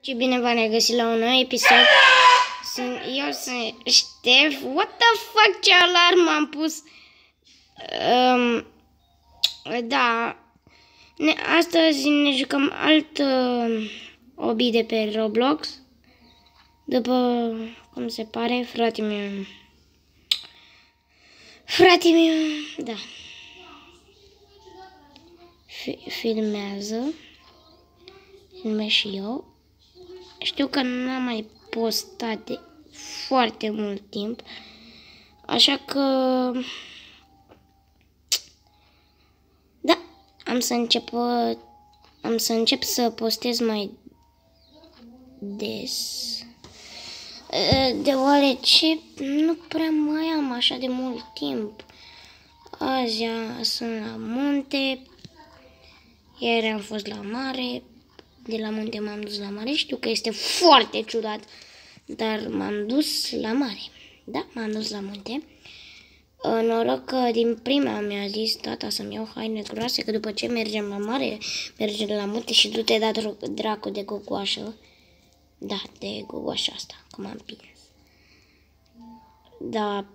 Și bine v-am regăsit la un nou episod. Eu sunt Ștef. What the fuck, ce alarmă am pus? Da. Astăzi ne jucăm alt obi de pe Roblox. După cum se pare, fratele meu, da, filmează și eu. Știu că n-am mai postat de foarte mult timp, așa că da, am să încep să postez mai des, deoarece nu prea mai am așa de mult timp. Azi sunt la munte, ieri am fost la mare, de la munte m-am dus la mare. Știu că este foarte ciudat, dar m-am dus la mare. Da, m-am dus la munte. Noroc că din prima mi-a zis tata să-mi iau haine groase, că după ce mergem la mare, mergem la munte și du te da dracu de gogoașă. Da, de gogoașa asta, cum am prins. Da,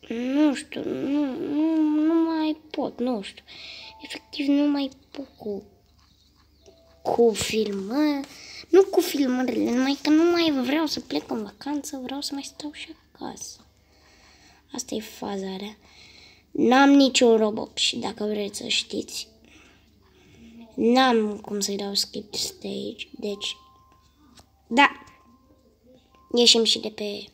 nu știu, nu mai pot, nu știu. Efectiv nu mai pot cu filmări, nu cu filmările, numai că nu mai vreau să plec în vacanță, vreau să mai stau și acasă. Asta e faza rea. N-am niciun Roblox, dacă vreți să știți. N-am cum să-i dau skip stage, deci da, ieșim și de pe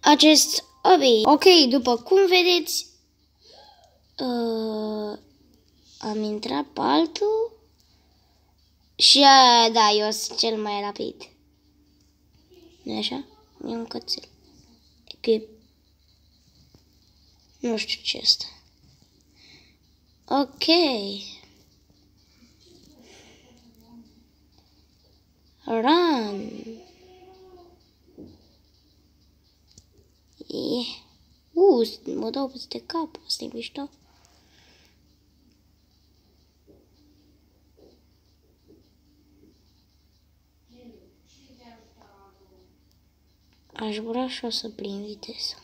acest obi. Ok, după cum vedeți, am intrat pe altul și da, eu sunt cel mai rapid. Nu-i așa? E un cățel. Nu știu ce este. Ok. Run. Mă dau peste cap. Asta e mișto. Aș vrea și o să prind viteza.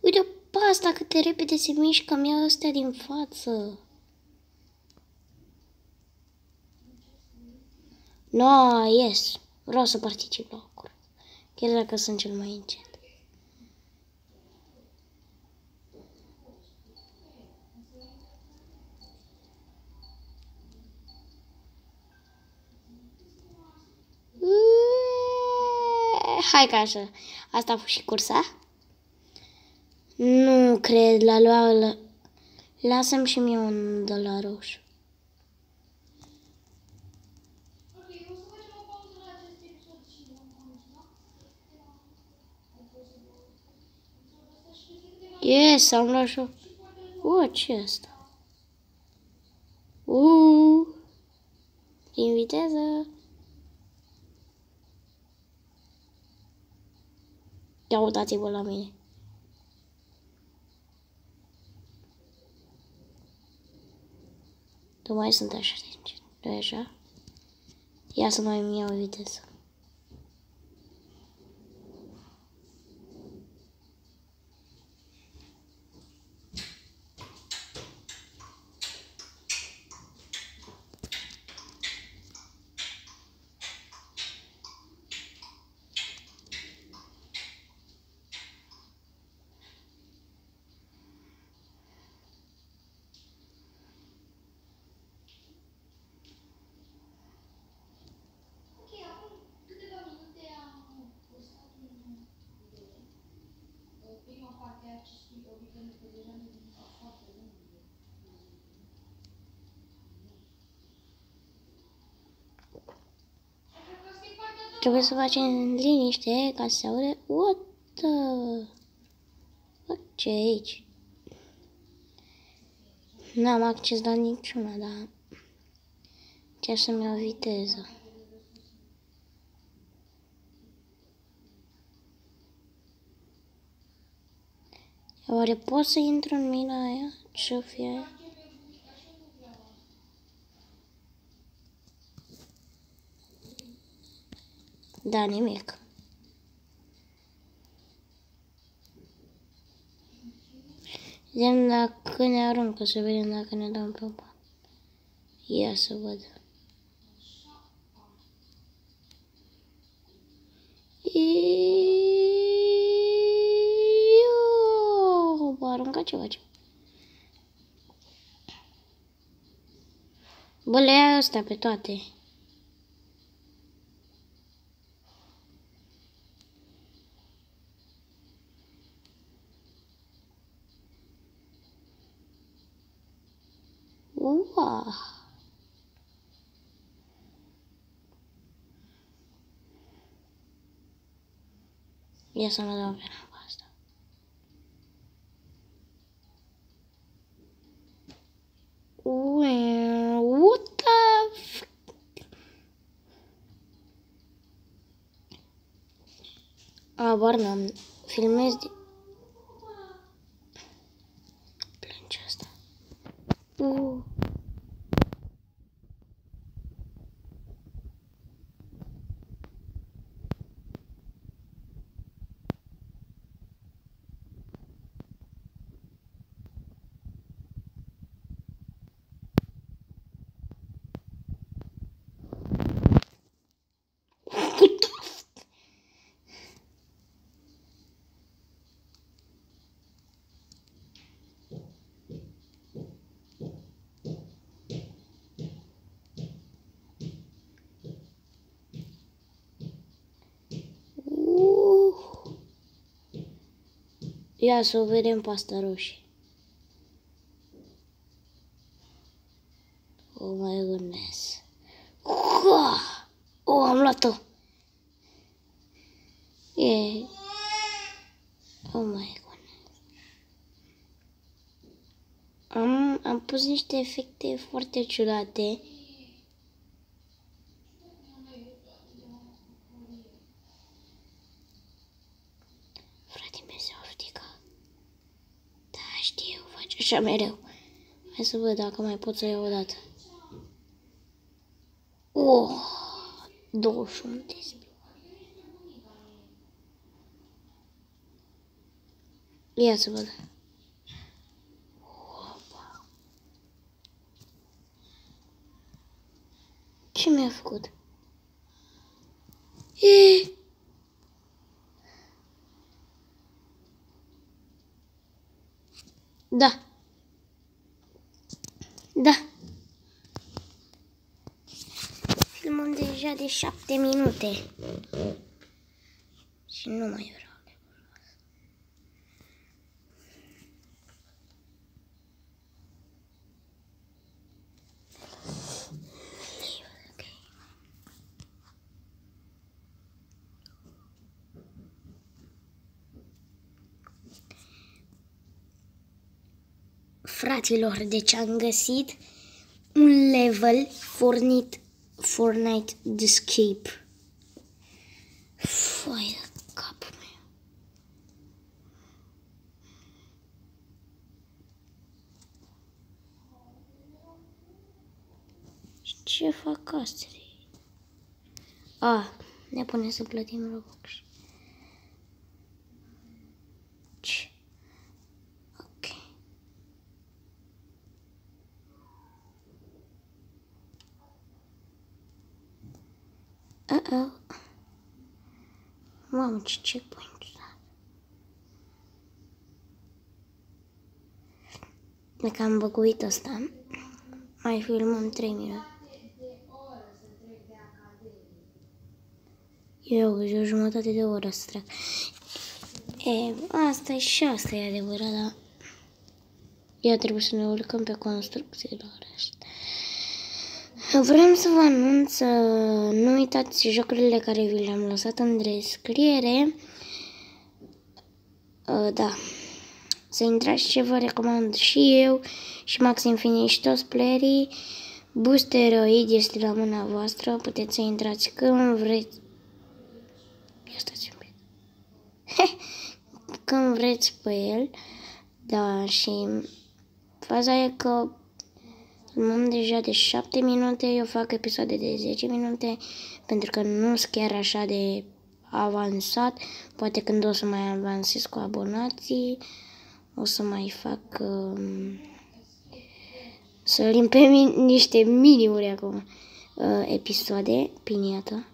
Uite pe asta cât de repede se mișcă, mi-a ăstea din față. No, yes. Vreau să particip la ocur. Chiar dacă sunt cel mai încet. Hai ca așa. Asta a fost și cursa. Nu cred, la lasă-mi și mie un de la roșu. Yes, am luat și-o. Ce e asta? Din viteză. Ia uitați-vă la mine. Nu mai sunt așa de încet. Nu-i așa? Ia să mai iau viteză. Trebuie să facem liniște ca să se aude. What ce e aici? N-am acces la niciuna, dar chiar să-mi iau viteză. Oare pot să intru în mina aia? Ce-o fi aia? Da, nimic. Vedem dacă ne aruncă, să vedem dacă ne dăm pe bani. Ia să văd. Bă, arunca ceva. Bă, le ia ăsta pe toate. Wow. Ia să mă dau pe rampa asta. What the f... Abar n-am. Filmez de... Plânge asta. Ia să o vedem pe asta roșie. Oh my goodness. Oh, am luat-o. Yeah. Oh my goodness. Am pus niște efecte foarte ciudate. Frate, mi se oftică. Da, știu, face așa mereu. Hai să văd dacă mai pot să iau o dată. Oh, 21 de spiu. Ia să văd. Opa. Ce mi-a făcut? Da. Da. Filmăm deja de 7 minute. Și nu mai vreau. Fraților, deci am găsit un level Fortnite Escape. Foaia de capul meu. Ce fac astea? Ne pune să plătim Robux. Mamă, ce checkpoint. Dacă am băguit ăsta, mai filmăm 3 minute. Eu, o jumătate de oră să trec. Asta e și asta e adevărat, dar ia trebuie să ne urcăm pe construcțiile astea. Vrem să vă anunț să nu uitați jocurile care vi le-am lăsat în descriere. Da. Să intrați ce vă recomand și eu și Max Infinite și toți playerii. Boosteroid este la mâna voastră. Puteți să intrați când vreți. Ia stați un pic. Când vreți pe el. Da, și faza e că Am deja de 7 minute, eu fac episoade de 10 minute, pentru că nu sunt chiar așa de avansat. Poate când o să mai avansez cu abonații, o să mai fac sărim pe niște minimuri acum. Episoade, piniată.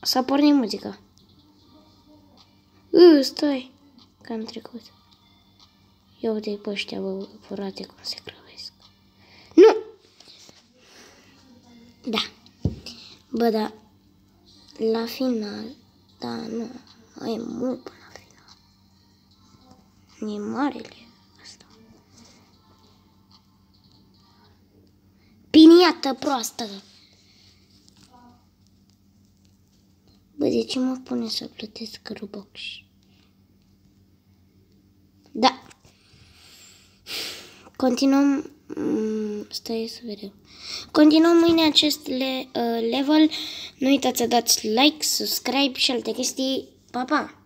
S-a pornit muzica. Stai, că am trecut. Ia uite pe ăștia, bă, frate, cum se grăbesc. Nu! Da. Bă, da. La final. Da, nu. E mult până la final. E marele asta. Piniată proastă! Bă, de ce mă pune să plătesc Robux? Da. Continuăm. Stai să vedem. Continuăm mâine acest level. Nu uitați să dați like, subscribe și alte chestii. Pa, pa!